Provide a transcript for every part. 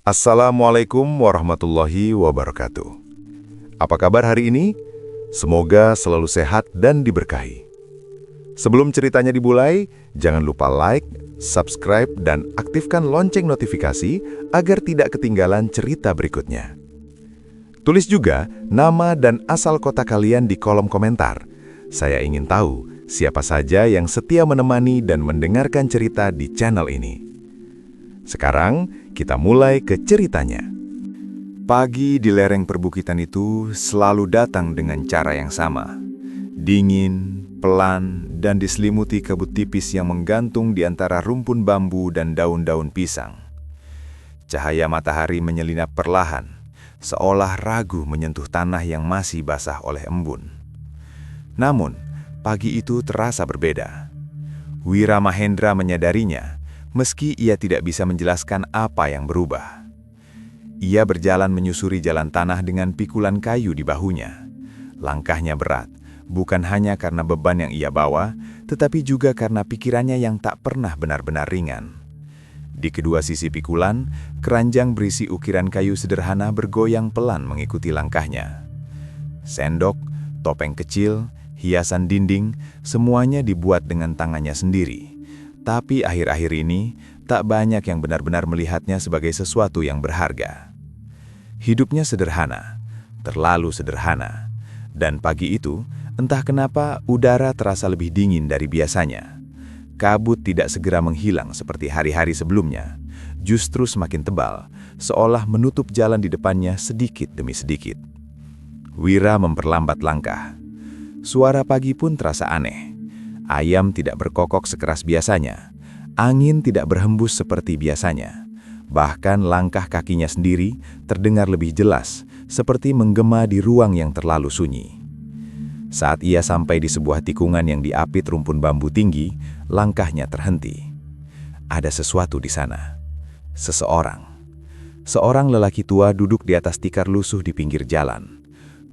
Assalamualaikum warahmatullahi wabarakatuh. Apa kabar hari ini? Semoga selalu sehat dan diberkahi. Sebelum ceritanya dimulai, jangan lupa like, subscribe, dan aktifkan lonceng notifikasi agar tidak ketinggalan cerita berikutnya. Tulis juga nama dan asal kota kalian di kolom komentar. Saya ingin tahu siapa saja yang setia menemani dan mendengarkan cerita di channel ini. Sekarang, kita mulai ke ceritanya. Pagi di lereng perbukitan itu selalu datang dengan cara yang sama. Dingin, pelan, dan diselimuti kabut tipis yang menggantung di antara rumpun bambu dan daun-daun pisang. Cahaya matahari menyelinap perlahan, seolah ragu menyentuh tanah yang masih basah oleh embun. Namun, pagi itu terasa berbeda. Wira Mahendra menyadarinya, meski ia tidak bisa menjelaskan apa yang berubah. Ia berjalan menyusuri jalan tanah dengan pikulan kayu di bahunya. Langkahnya berat, bukan hanya karena beban yang ia bawa, tetapi juga karena pikirannya yang tak pernah benar-benar ringan. Di kedua sisi pikulan, keranjang berisi ukiran kayu sederhana bergoyang pelan mengikuti langkahnya. Sendok, topeng kecil, hiasan dinding, semuanya dibuat dengan tangannya sendiri. Tapi akhir-akhir ini, tak banyak yang benar-benar melihatnya sebagai sesuatu yang berharga. Hidupnya sederhana, terlalu sederhana. Dan pagi itu, entah kenapa udara terasa lebih dingin dari biasanya. Kabut tidak segera menghilang seperti hari-hari sebelumnya, justru semakin tebal, seolah menutup jalan di depannya sedikit demi sedikit. Wira memperlambat langkah. Suara pagi pun terasa aneh. Ayam tidak berkokok sekeras biasanya. Angin tidak berhembus seperti biasanya. Bahkan langkah kakinya sendiri terdengar lebih jelas, seperti menggema di ruang yang terlalu sunyi. Saat ia sampai di sebuah tikungan yang diapit rumpun bambu tinggi, langkahnya terhenti. Ada sesuatu di sana. Seseorang. Seorang lelaki tua duduk di atas tikar lusuh di pinggir jalan.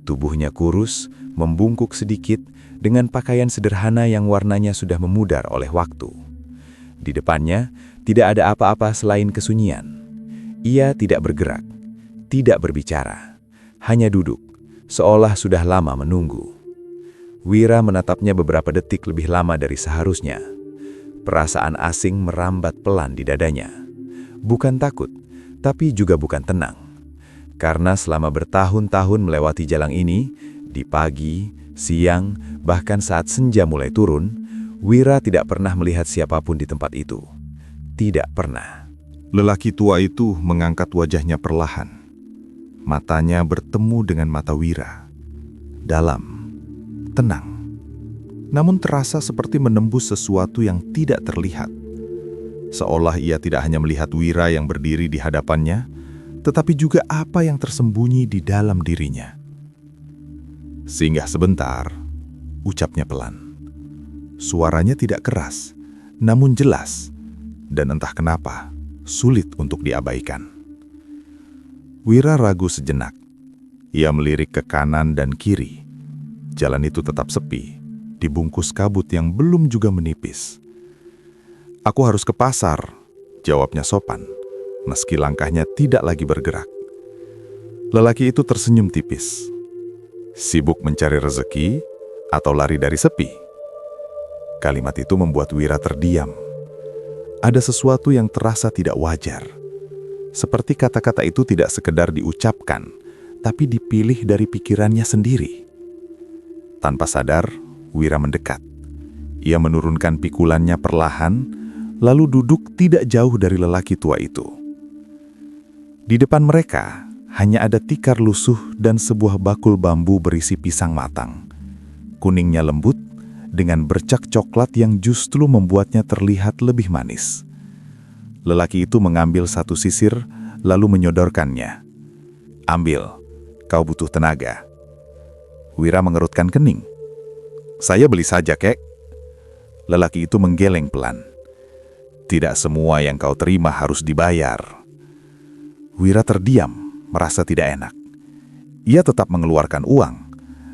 Tubuhnya kurus, membungkuk sedikit, dengan pakaian sederhana yang warnanya sudah memudar oleh waktu. Di depannya, tidak ada apa-apa selain kesunyian. Ia tidak bergerak, tidak berbicara, hanya duduk, seolah sudah lama menunggu. Wira menatapnya beberapa detik lebih lama dari seharusnya. Perasaan asing merambat pelan di dadanya. Bukan takut, tapi juga bukan tenang. Karena selama bertahun-tahun melewati jalan ini, di pagi, siang, bahkan saat senja mulai turun, Wira tidak pernah melihat siapapun di tempat itu. Tidak pernah. Lelaki tua itu mengangkat wajahnya perlahan. Matanya bertemu dengan mata Wira. Dalam, tenang. Namun terasa seperti menembus sesuatu yang tidak terlihat. Seolah ia tidak hanya melihat Wira yang berdiri di hadapannya, tetapi juga apa yang tersembunyi di dalam dirinya. Singgah sebentar, ucapnya pelan. Suaranya tidak keras, namun jelas, dan entah kenapa, sulit untuk diabaikan. Wira ragu sejenak. Ia melirik ke kanan dan kiri. Jalan itu tetap sepi, dibungkus kabut yang belum juga menipis. "Aku harus ke pasar," jawabnya sopan, meski langkahnya tidak lagi bergerak. Lelaki itu tersenyum tipis. Sibuk mencari rezeki atau lari dari sepi? Kalimat itu membuat Wira terdiam. Ada sesuatu yang terasa tidak wajar. Seperti kata-kata itu tidak sekedar diucapkan, tapi dipilih dari pikirannya sendiri. Tanpa sadar, Wira mendekat. Ia menurunkan pikulannya perlahan, lalu duduk tidak jauh dari lelaki tua itu. Di depan mereka, hanya ada tikar lusuh dan sebuah bakul bambu berisi pisang matang. Kuningnya lembut, dengan bercak coklat yang justru membuatnya terlihat lebih manis. Lelaki itu mengambil satu sisir, lalu menyodorkannya. "Ambil, kau butuh tenaga." Wira mengerutkan kening. "Saya beli saja, kek." Lelaki itu menggeleng pelan. "Tidak semua yang kau terima harus dibayar." Wira terdiam, merasa tidak enak. Ia tetap mengeluarkan uang,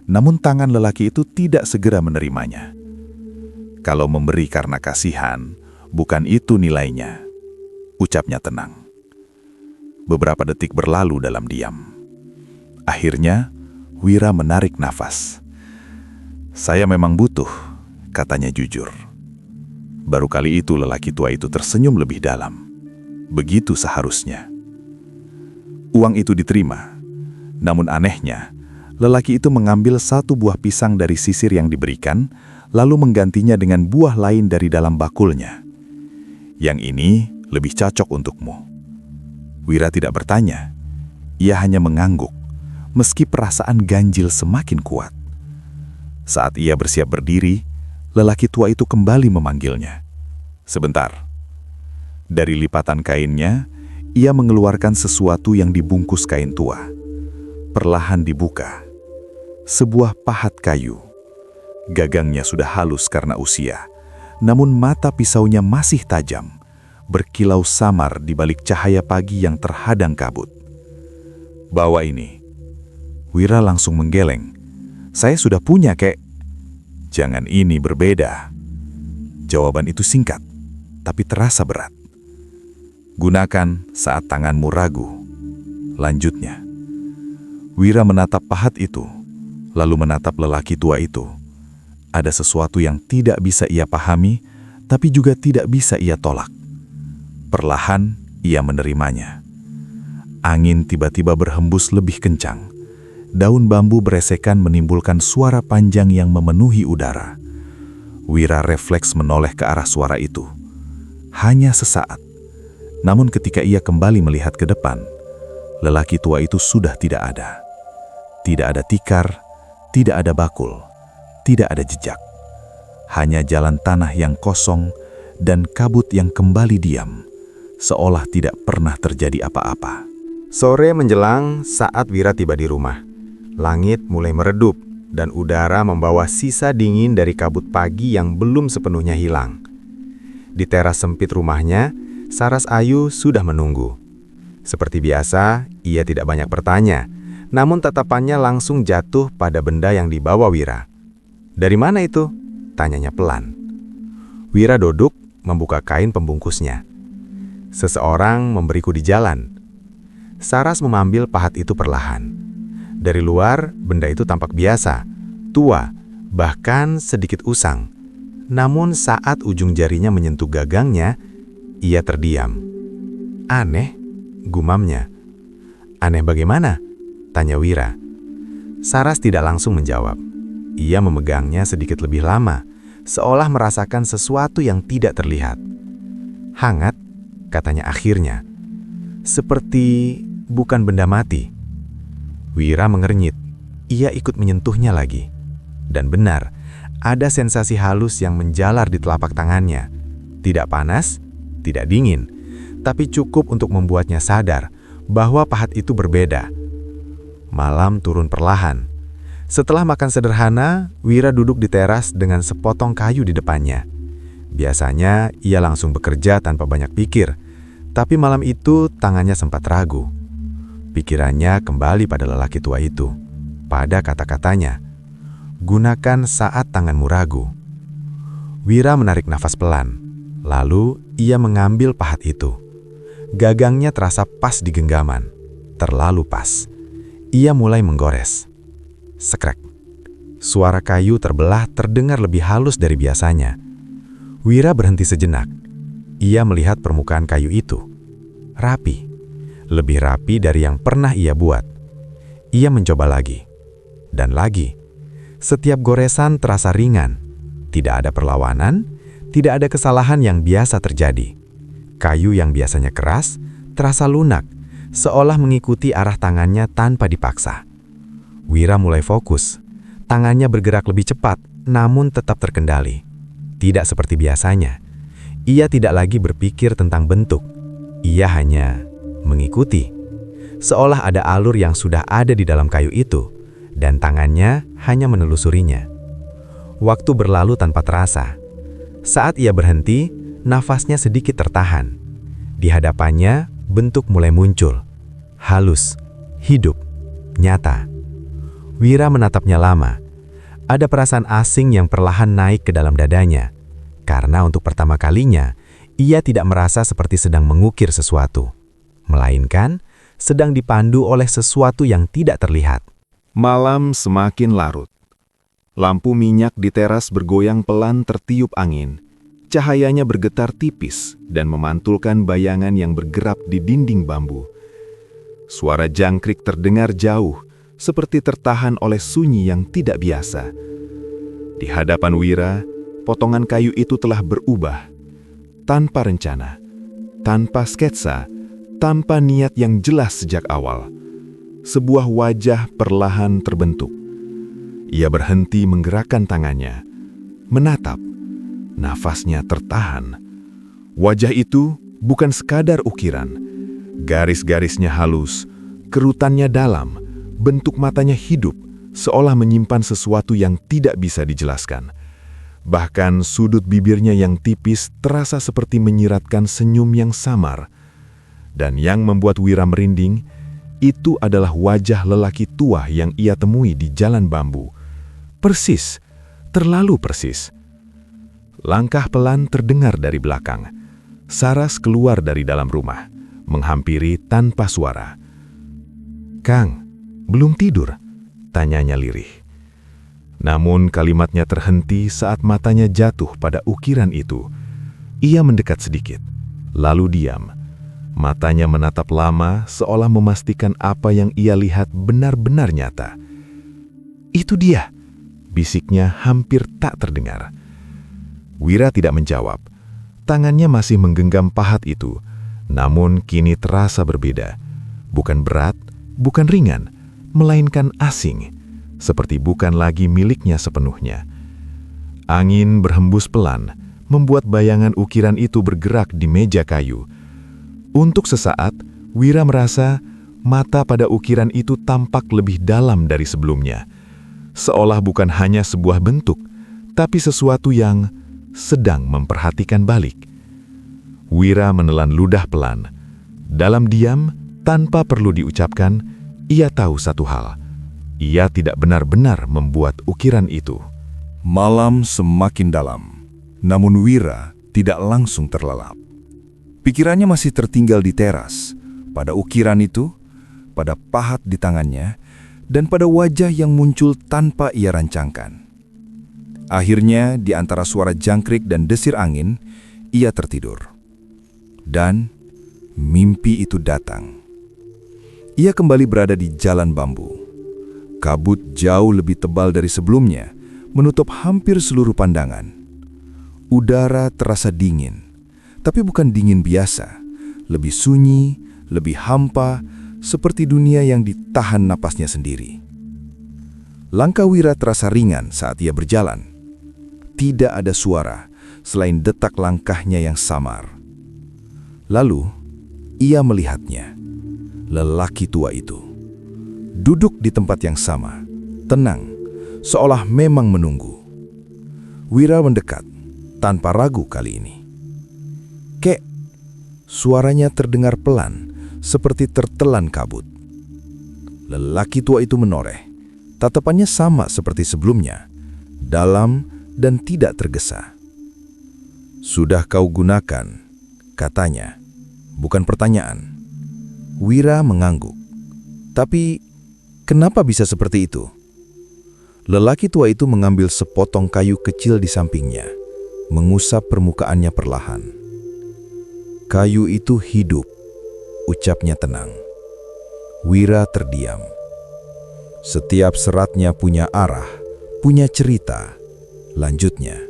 namun tangan lelaki itu tidak segera menerimanya. Kalau memberi karena kasihan, bukan itu nilainya, ucapnya tenang. Beberapa detik berlalu dalam diam. Akhirnya, Wira menarik nafas. "Saya memang butuh," katanya jujur. Baru kali itu lelaki tua itu tersenyum lebih dalam. Begitu seharusnya. Uang itu diterima. Namun anehnya, lelaki itu mengambil satu buah pisang dari sisir yang diberikan, lalu menggantinya dengan buah lain dari dalam bakulnya. "Yang ini lebih cocok untukmu." Wira tidak bertanya. Ia hanya mengangguk, meski perasaan ganjil semakin kuat. Saat ia bersiap berdiri, lelaki tua itu kembali memanggilnya. "Sebentar." Dari lipatan kainnya, ia mengeluarkan sesuatu yang dibungkus kain tua. Perlahan dibuka. Sebuah pahat kayu. Gagangnya sudah halus karena usia, namun mata pisaunya masih tajam, berkilau samar di balik cahaya pagi yang terhadang kabut. "Bawa ini." Wira langsung menggeleng. "Saya sudah punya, kek." "Jangan, ini berbeda." Jawaban itu singkat, tapi terasa berat. "Gunakan saat tanganmu ragu." Lanjutnya. Wira menatap pahat itu, lalu menatap lelaki tua itu. Ada sesuatu yang tidak bisa ia pahami, tapi juga tidak bisa ia tolak. Perlahan ia menerimanya. Angin tiba-tiba berhembus lebih kencang. Daun bambu beresekan menimbulkan suara panjang yang memenuhi udara. Wira refleks menoleh ke arah suara itu. Hanya sesaat. Namun ketika ia kembali melihat ke depan, lelaki tua itu sudah tidak ada. Tidak ada tikar, tidak ada bakul, tidak ada jejak. Hanya jalan tanah yang kosong dan kabut yang kembali diam, seolah tidak pernah terjadi apa-apa. Sore menjelang saat Wira tiba di rumah. Langit mulai meredup dan udara membawa sisa dingin dari kabut pagi yang belum sepenuhnya hilang. Di teras sempit rumahnya, Saras Ayu sudah menunggu. Seperti biasa, ia tidak banyak bertanya, namun tatapannya langsung jatuh pada benda yang dibawa Wira. "Dari mana itu?" tanyanya pelan. Wira duduk, membuka kain pembungkusnya. "Seseorang memberiku di jalan." Saras mengambil pahat itu perlahan. Dari luar, benda itu tampak biasa, tua, bahkan sedikit usang. Namun saat ujung jarinya menyentuh gagangnya, ia terdiam. "Aneh," gumamnya. "Aneh bagaimana?" tanya Wira. Saras tidak langsung menjawab. Ia memegangnya sedikit lebih lama, seolah merasakan sesuatu yang tidak terlihat. "Hangat," katanya akhirnya. "Seperti bukan benda mati." Wira mengernyit. Ia ikut menyentuhnya lagi. Dan benar, ada sensasi halus yang menjalar di telapak tangannya. Tidak panas, tidak dingin, tapi cukup untuk membuatnya sadar bahwa pahat itu berbeda. Malam turun perlahan. Setelah makan sederhana, Wira duduk di teras dengan sepotong kayu di depannya. Biasanya ia langsung bekerja tanpa banyak pikir, tapi malam itu tangannya sempat ragu. Pikirannya kembali pada lelaki tua itu, pada kata-katanya, "Gunakan saat tanganmu ragu." Wira menarik nafas pelan, lalu ia mengambil pahat itu. Gagangnya terasa pas di genggaman, terlalu pas. Ia mulai menggores. Sekrek. Suara kayu terbelah terdengar lebih halus dari biasanya. Wira berhenti sejenak. Ia melihat permukaan kayu itu. Rapi. Lebih rapi dari yang pernah ia buat. Ia mencoba lagi. Dan lagi. Setiap goresan terasa ringan. Tidak ada perlawanan, tidak ada kesalahan yang biasa terjadi. Kayu yang biasanya keras, terasa lunak, seolah mengikuti arah tangannya tanpa dipaksa. Wira mulai fokus. Tangannya bergerak lebih cepat, namun tetap terkendali. Tidak seperti biasanya. Ia tidak lagi berpikir tentang bentuk. Ia hanya mengikuti. Seolah ada alur yang sudah ada di dalam kayu itu, dan tangannya hanya menelusurinya. Waktu berlalu tanpa terasa. Saat ia berhenti, nafasnya sedikit tertahan. Di hadapannya, bentuk mulai muncul. Halus, hidup, nyata. Wira menatapnya lama. Ada perasaan asing yang perlahan naik ke dalam dadanya. Karena untuk pertama kalinya, ia tidak merasa seperti sedang mengukir sesuatu. Melainkan, sedang dipandu oleh sesuatu yang tidak terlihat. Malam semakin larut. Lampu minyak di teras bergoyang pelan tertiup angin. Cahayanya bergetar tipis dan memantulkan bayangan yang bergerak di dinding bambu. Suara jangkrik terdengar jauh, seperti tertahan oleh sunyi yang tidak biasa. Di hadapan Wira, potongan kayu itu telah berubah. Tanpa rencana, tanpa sketsa, tanpa niat yang jelas sejak awal. Sebuah wajah perlahan terbentuk. Ia berhenti menggerakkan tangannya, menatap. Nafasnya tertahan. Wajah itu bukan sekadar ukiran. Garis-garisnya halus, kerutannya dalam, bentuk matanya hidup, seolah menyimpan sesuatu yang tidak bisa dijelaskan. Bahkan sudut bibirnya yang tipis terasa seperti menyiratkan senyum yang samar. Dan yang membuat Wira merinding, itu adalah wajah lelaki tua yang ia temui di jalan bambu. Persis, terlalu persis. Langkah pelan terdengar dari belakang. Saras keluar dari dalam rumah, menghampiri tanpa suara. "Kang, belum tidur?" tanyanya lirih. Namun kalimatnya terhenti saat matanya jatuh pada ukiran itu. Ia mendekat sedikit, lalu diam. Matanya menatap lama seolah memastikan apa yang ia lihat benar-benar nyata. "Itu dia," bisiknya hampir tak terdengar. Wira tidak menjawab. Tangannya masih menggenggam pahat itu, namun kini terasa berbeda. Bukan berat, bukan ringan, melainkan asing, seperti bukan lagi miliknya sepenuhnya. Angin berhembus pelan, membuat bayangan ukiran itu bergerak di meja kayu. Untuk sesaat, Wira merasa mata pada ukiran itu tampak lebih dalam dari sebelumnya. Seolah bukan hanya sebuah bentuk, tapi sesuatu yang sedang memperhatikan balik. Wira menelan ludah pelan. Dalam diam, tanpa perlu diucapkan, ia tahu satu hal. Ia tidak benar-benar membuat ukiran itu. Malam semakin dalam, namun Wira tidak langsung terlelap. Pikirannya masih tertinggal di teras, pada ukiran itu, pada pahat di tangannya, dan pada wajah yang muncul tanpa ia rancangkan. Akhirnya, di antara suara jangkrik dan desir angin, ia tertidur. Dan mimpi itu datang. Ia kembali berada di jalan bambu. Kabut jauh lebih tebal dari sebelumnya, menutup hampir seluruh pandangan. Udara terasa dingin, tapi bukan dingin biasa. Lebih sunyi, lebih hampa, seperti dunia yang ditahan napasnya sendiri. Langkah Wira terasa ringan saat ia berjalan. Tidak ada suara selain detak langkahnya yang samar. Lalu, ia melihatnya, lelaki tua itu. Duduk di tempat yang sama, tenang, seolah memang menunggu. Wira mendekat, tanpa ragu kali ini. "Kek," suaranya terdengar pelan, seperti tertelan kabut. Lelaki tua itu menoreh, tatapannya sama seperti sebelumnya, dalam dan tidak tergesa. "Sudah kau gunakan," katanya, bukan pertanyaan. Wira mengangguk. "Tapi, kenapa bisa seperti itu?" Lelaki tua itu mengambil sepotong kayu kecil di sampingnya, mengusap permukaannya perlahan. "Kayu itu hidup," ucapnya tenang. Wira terdiam. "Setiap seratnya punya arah, punya cerita," lanjutnya,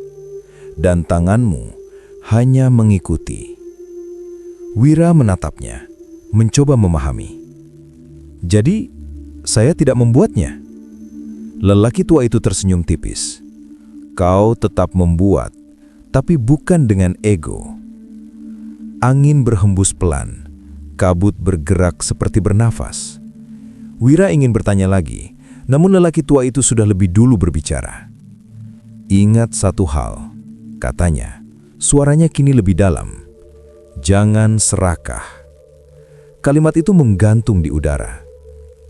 "dan tanganmu hanya mengikuti." Wira menatapnya, mencoba memahami. "Jadi, saya tidak membuatnya?" Lelaki tua itu tersenyum tipis. "Kau tetap membuat, tapi bukan dengan ego." Angin berhembus pelan, kabut bergerak seperti bernafas. Wira ingin bertanya lagi, namun lelaki tua itu sudah lebih dulu berbicara. "Ingat satu hal," katanya, suaranya kini lebih dalam. "Jangan serakah." Kalimat itu menggantung di udara.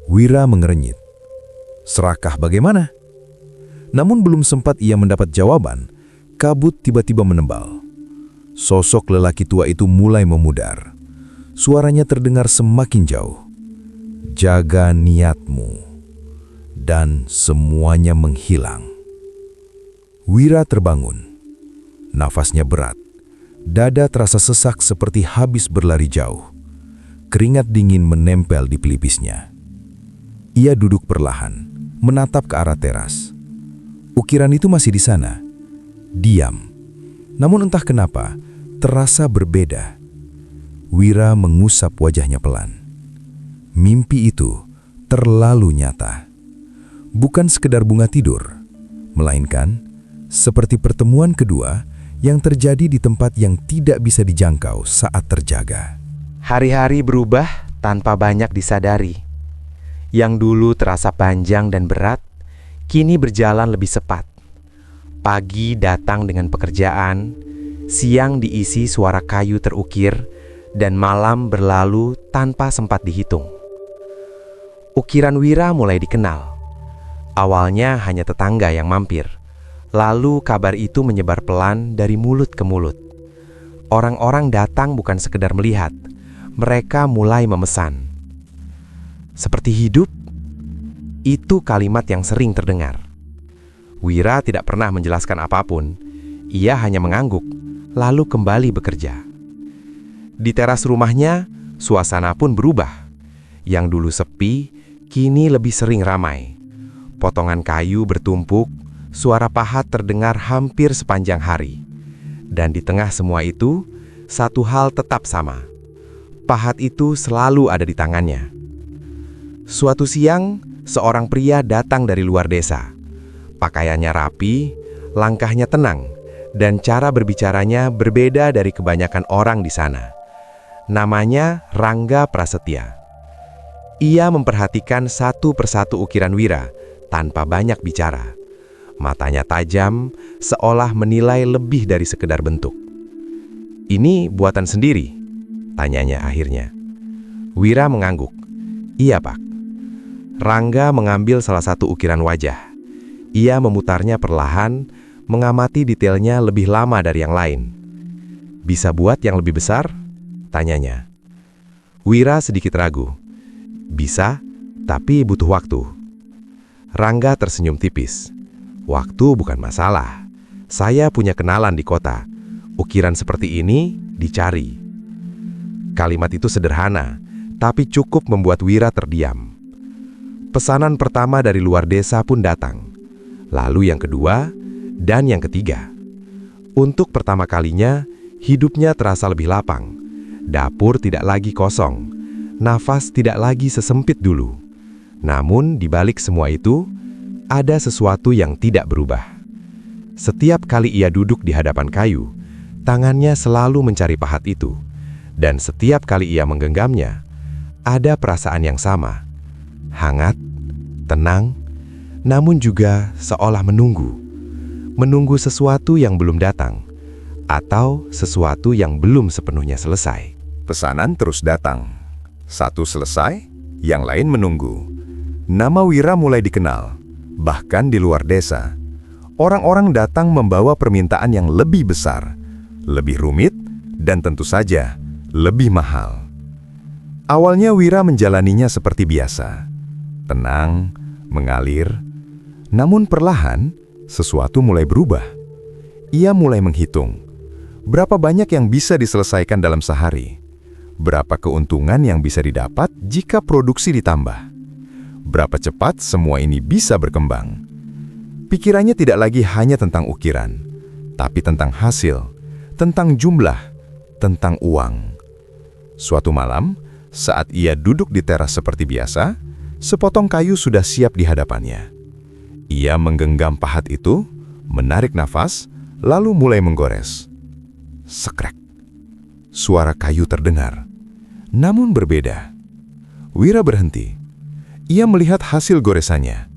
Wira mengerenyit. Serakah bagaimana? Namun belum sempat ia mendapat jawaban, kabut tiba-tiba menebal. Sosok lelaki tua itu mulai memudar. Suaranya terdengar semakin jauh. jaga niatmu, dan semuanya menghilang. Wira terbangun. Nafasnya berat. Dada terasa sesak seperti habis berlari jauh. Keringat dingin menempel di pelipisnya. Ia duduk perlahan, menatap ke arah teras. Ukiran itu masih di sana, diam. Namun entah kenapa, terasa berbeda. Wira mengusap wajahnya pelan. Mimpi itu terlalu nyata. Bukan sekedar bunga tidur, melainkan seperti pertemuan kedua yang terjadi di tempat yang tidak bisa dijangkau saat terjaga. Hari-hari berubah tanpa banyak disadari. Yang dulu terasa panjang dan berat, kini berjalan lebih cepat. Pagi datang dengan pekerjaan, siang diisi suara kayu terukir, dan malam berlalu tanpa sempat dihitung. Ukiran Wira mulai dikenal. Awalnya hanya tetangga yang mampir. Lalu kabar itu menyebar pelan dari mulut ke mulut. Orang-orang datang bukan sekedar melihat, mereka mulai memesan. Seperti hidup, itu kalimat yang sering terdengar. Wira tidak pernah menjelaskan apapun. Ia hanya mengangguk, lalu kembali bekerja. Di teras rumahnya, suasana pun berubah. Yang dulu sepi, kini lebih sering ramai. Potongan kayu bertumpuk, suara pahat terdengar hampir sepanjang hari. Dan di tengah semua itu, satu hal tetap sama. Pahat itu selalu ada di tangannya. Suatu siang, seorang pria datang dari luar desa. Pakaiannya rapi, langkahnya tenang, dan cara berbicaranya berbeda dari kebanyakan orang di sana. Namanya Rangga Prasetya. Ia memperhatikan satu persatu ukiran Wira tanpa banyak bicara. Matanya tajam, seolah menilai lebih dari sekedar bentuk. "Ini buatan sendiri?" tanyanya akhirnya. Wira mengangguk. "Iya, Pak." Rangga mengambil salah satu ukiran wajah. Ia memutarnya perlahan, mengamati detailnya lebih lama dari yang lain. "Bisa buat yang lebih besar?" tanyanya. Wira sedikit ragu. "Bisa, tapi butuh waktu." Rangga tersenyum tipis. "Waktu bukan masalah. Saya punya kenalan di kota. Ukiran seperti ini dicari." Kalimat itu sederhana, tapi cukup membuat Wira terdiam. Pesanan pertama dari luar desa pun datang. Lalu yang kedua, dan yang ketiga. Untuk pertama kalinya, hidupnya terasa lebih lapang. Dapur tidak lagi kosong. Nafas tidak lagi sesempit dulu. Namun di balik semua itu, ada sesuatu yang tidak berubah. Setiap kali ia duduk di hadapan kayu, tangannya selalu mencari pahat itu. Dan setiap kali ia menggenggamnya, ada perasaan yang sama. Hangat, tenang, namun juga seolah menunggu. Menunggu sesuatu yang belum datang, atau sesuatu yang belum sepenuhnya selesai. Pesanan terus datang. Satu selesai, yang lain menunggu. Nama Wira mulai dikenal. Bahkan di luar desa, orang-orang datang membawa permintaan yang lebih besar, lebih rumit, dan tentu saja lebih mahal. Awalnya Wira menjalaninya seperti biasa. Tenang, mengalir. Namun perlahan, sesuatu mulai berubah. Ia mulai menghitung. Berapa banyak yang bisa diselesaikan dalam sehari? Berapa keuntungan yang bisa didapat jika produksi ditambah? Berapa cepat semua ini bisa berkembang? Pikirannya tidak lagi hanya tentang ukiran, tapi tentang hasil, tentang jumlah, tentang uang. Suatu malam, saat ia duduk di teras seperti biasa, sepotong kayu sudah siap di hadapannya. Ia menggenggam pahat itu, menarik nafas, lalu mulai menggores. Sekrek. Suara kayu terdengar, namun berbeda. Wira berhenti. Ia melihat hasil goresannya.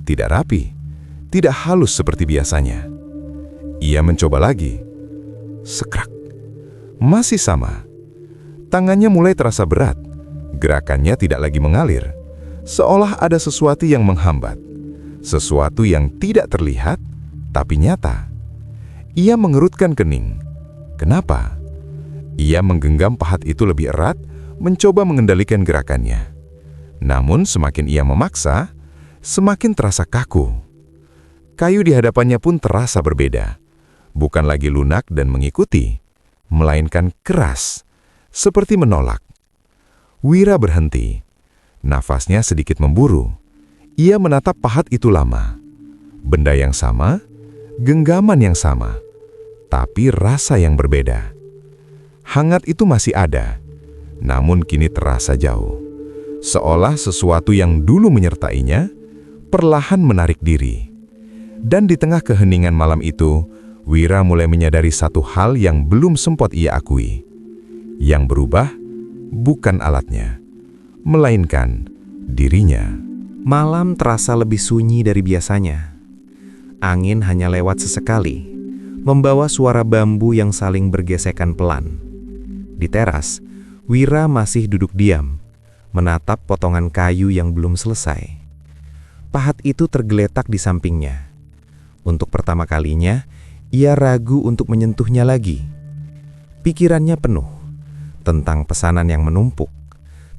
Tidak rapi, tidak halus seperti biasanya. Ia mencoba lagi. Sekrak. Masih sama. Tangannya mulai terasa berat. Gerakannya tidak lagi mengalir. Seolah ada sesuatu yang menghambat. Sesuatu yang tidak terlihat, tapi nyata. Ia mengerutkan kening. Kenapa? Ia menggenggam pahat itu lebih erat, mencoba mengendalikan gerakannya. Namun semakin ia memaksa, semakin terasa kaku. Kayu di hadapannya pun terasa berbeda. Bukan lagi lunak dan mengikuti, melainkan keras, seperti menolak. Wira berhenti. Nafasnya sedikit memburu. Ia menatap pahat itu lama. Benda yang sama, genggaman yang sama, tapi rasa yang berbeda. Hangat itu masih ada, namun kini terasa jauh. Seolah sesuatu yang dulu menyertainya, perlahan menarik diri. Dan di tengah keheningan malam itu, Wira mulai menyadari satu hal yang belum sempat ia akui. Yang berubah bukan alatnya, melainkan dirinya. Malam terasa lebih sunyi dari biasanya. Angin hanya lewat sesekali, membawa suara bambu yang saling bergesekan pelan. Di teras, Wira masih duduk diam, menatap potongan kayu yang belum selesai. Pahat itu tergeletak di sampingnya. Untuk pertama kalinya, ia ragu untuk menyentuhnya lagi. Pikirannya penuh tentang pesanan yang menumpuk,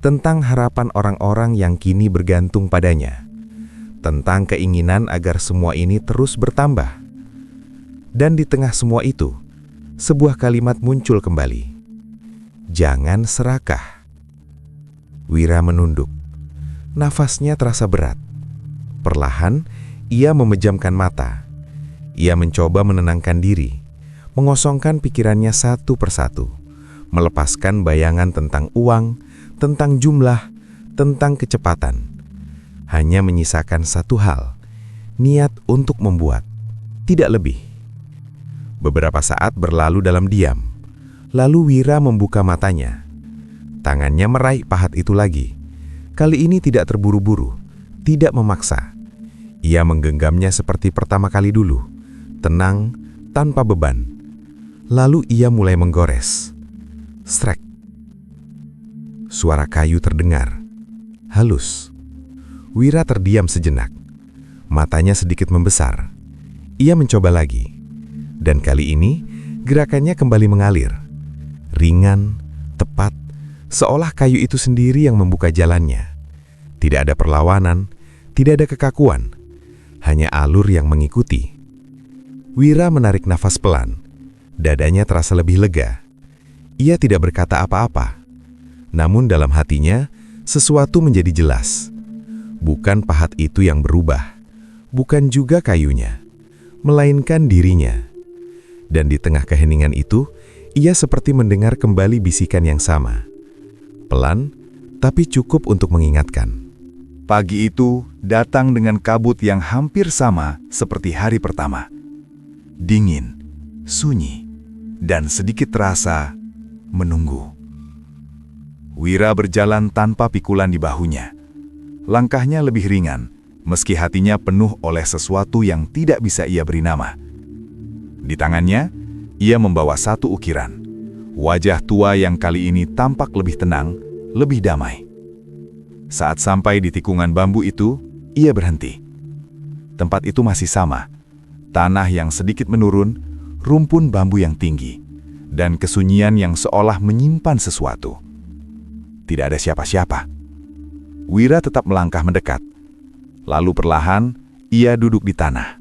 tentang harapan orang-orang yang kini bergantung padanya, tentang keinginan agar semua ini terus bertambah. Dan di tengah semua itu, sebuah kalimat muncul kembali. Jangan serakah. Wira menunduk. Nafasnya terasa berat. Perlahan, ia memejamkan mata. Ia mencoba menenangkan diri, mengosongkan pikirannya satu persatu, melepaskan bayangan tentang uang, tentang jumlah, tentang kecepatan. Hanya menyisakan satu hal, niat untuk membuat, tidak lebih. Beberapa saat berlalu dalam diam, lalu Wira membuka matanya. Tangannya meraih pahat itu lagi. Kali ini tidak terburu-buru, tidak memaksa. Ia menggenggamnya seperti pertama kali dulu, tenang, tanpa beban. Lalu ia mulai menggores. Srek. Suara kayu terdengar, halus. Wira terdiam sejenak. Matanya sedikit membesar. Ia mencoba lagi. Dan kali ini, gerakannya kembali mengalir. Ringan, tepat, seolah kayu itu sendiri yang membuka jalannya. Tidak ada perlawanan, tidak ada kekakuan, hanya alur yang mengikuti. Wira menarik nafas pelan. Dadanya terasa lebih lega. Ia tidak berkata apa-apa. Namun dalam hatinya, sesuatu menjadi jelas. Bukan pahat itu yang berubah, bukan juga kayunya, melainkan dirinya. Dan di tengah keheningan itu, ia seperti mendengar kembali bisikan yang sama. Pelan, tapi cukup untuk mengingatkan. Pagi itu datang dengan kabut yang hampir sama seperti hari pertama. Dingin, sunyi, dan sedikit terasa menunggu. Wira berjalan tanpa pikulan di bahunya. Langkahnya lebih ringan, meski hatinya penuh oleh sesuatu yang tidak bisa ia beri nama. Di tangannya, ia membawa satu ukiran. Wajah tua yang kali ini tampak lebih tenang, lebih damai. Saat sampai di tikungan bambu itu, ia berhenti. Tempat itu masih sama. Tanah yang sedikit menurun, rumpun bambu yang tinggi, dan kesunyian yang seolah menyimpan sesuatu. Tidak ada siapa-siapa. Wira tetap melangkah mendekat. Lalu perlahan, ia duduk di tanah.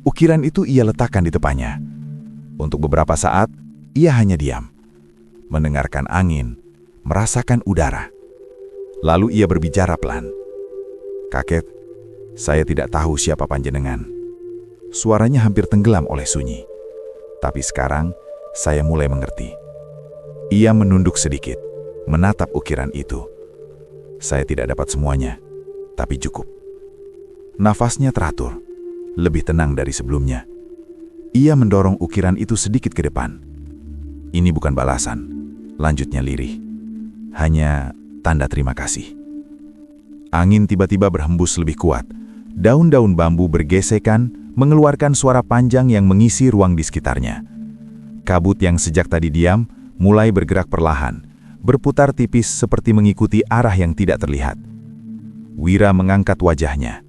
Ukiran itu ia letakkan di depannya. Untuk beberapa saat, ia hanya diam, mendengarkan angin, merasakan udara. Lalu ia berbicara pelan. "Kakek, saya tidak tahu siapa panjenengan." Suaranya hampir tenggelam oleh sunyi. Tapi sekarang, saya mulai mengerti. Ia menunduk sedikit, menatap ukiran itu. Saya tidak dapat semuanya, tapi cukup. Nafasnya teratur, lebih tenang dari sebelumnya. Ia mendorong ukiran itu sedikit ke depan. "Ini bukan balasan," lanjutnya lirih. "Hanya tanda terima kasih." Angin tiba-tiba berhembus lebih kuat. Daun-daun bambu bergesekan, mengeluarkan suara panjang yang mengisi ruang di sekitarnya. Kabut yang sejak tadi diam, mulai bergerak perlahan, berputar tipis seperti mengikuti arah yang tidak terlihat. Wira mengangkat wajahnya,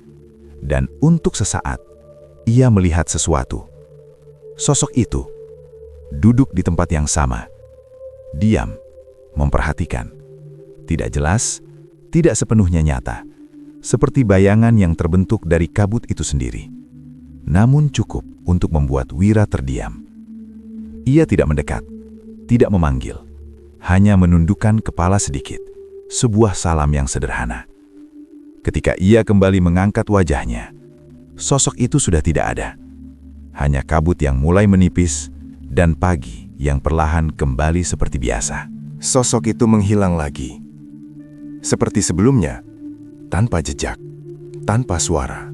dan untuk sesaat, ia melihat sesuatu. Sosok itu duduk di tempat yang sama, diam, memperhatikan. Tidak jelas, tidak sepenuhnya nyata, seperti bayangan yang terbentuk dari kabut itu sendiri. Namun cukup untuk membuat Wira terdiam. Ia tidak mendekat, tidak memanggil, hanya menundukkan kepala sedikit, sebuah salam yang sederhana. Ketika ia kembali mengangkat wajahnya, sosok itu sudah tidak ada. Hanya kabut yang mulai menipis dan pagi yang perlahan kembali seperti biasa. Sosok itu menghilang lagi. Seperti sebelumnya, tanpa jejak, tanpa suara.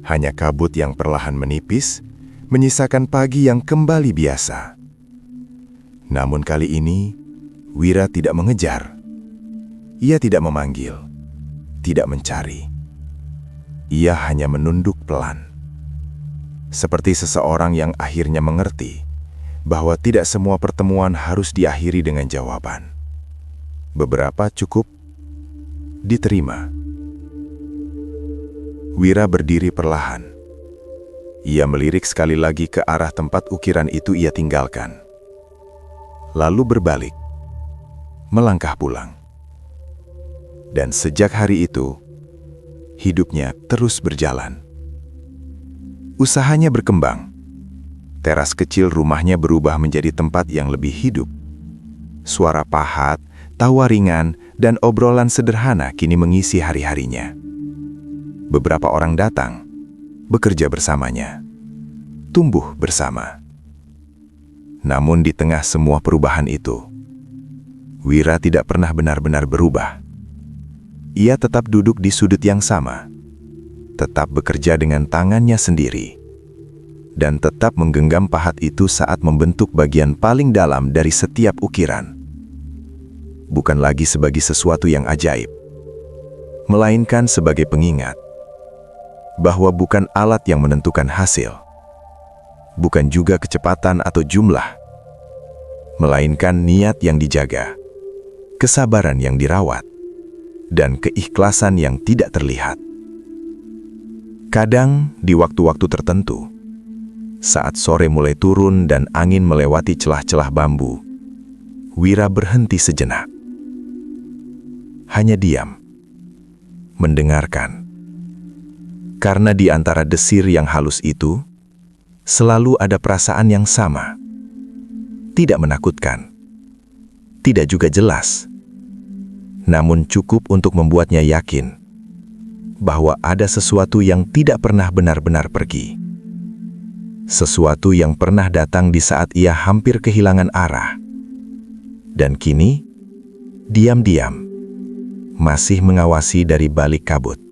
Hanya kabut yang perlahan menipis, menyisakan pagi yang kembali biasa. Namun kali ini, Wira tidak mengejar. Ia tidak memanggil, tidak mencari. Ia hanya menunduk pelan. Seperti seseorang yang akhirnya mengerti bahwa tidak semua pertemuan harus diakhiri dengan jawaban. Beberapa cukup diterima. Wira berdiri perlahan. Ia melirik sekali lagi ke arah tempat ukiran itu ia tinggalkan. Lalu berbalik, melangkah pulang. Dan sejak hari itu, hidupnya terus berjalan. Usahanya berkembang. Teras kecil rumahnya berubah menjadi tempat yang lebih hidup. Suara pahat, tawa ringan, dan obrolan sederhana kini mengisi hari-harinya. Beberapa orang datang, bekerja bersamanya, tumbuh bersama. Namun di tengah semua perubahan itu, Wira tidak pernah benar-benar berubah. Ia tetap duduk di sudut yang sama, tetap bekerja dengan tangannya sendiri, dan tetap menggenggam pahat itu saat membentuk bagian paling dalam dari setiap ukiran. Bukan lagi sebagai sesuatu yang ajaib, melainkan sebagai pengingat bahwa bukan alat yang menentukan hasil, bukan juga kecepatan atau jumlah, melainkan niat yang dijaga, kesabaran yang dirawat, dan keikhlasan yang tidak terlihat. Kadang di waktu-waktu tertentu, saat sore mulai turun dan angin melewati celah-celah bambu, Wira berhenti sejenak. Hanya diam, mendengarkan. Karena di antara desir yang halus itu, selalu ada perasaan yang sama. Tidak menakutkan, tidak juga jelas, namun cukup untuk membuatnya yakin bahwa ada sesuatu yang tidak pernah benar-benar pergi. Sesuatu yang pernah datang di saat ia hampir kehilangan arah. Dan kini, diam-diam, masih mengawasi dari balik kabut.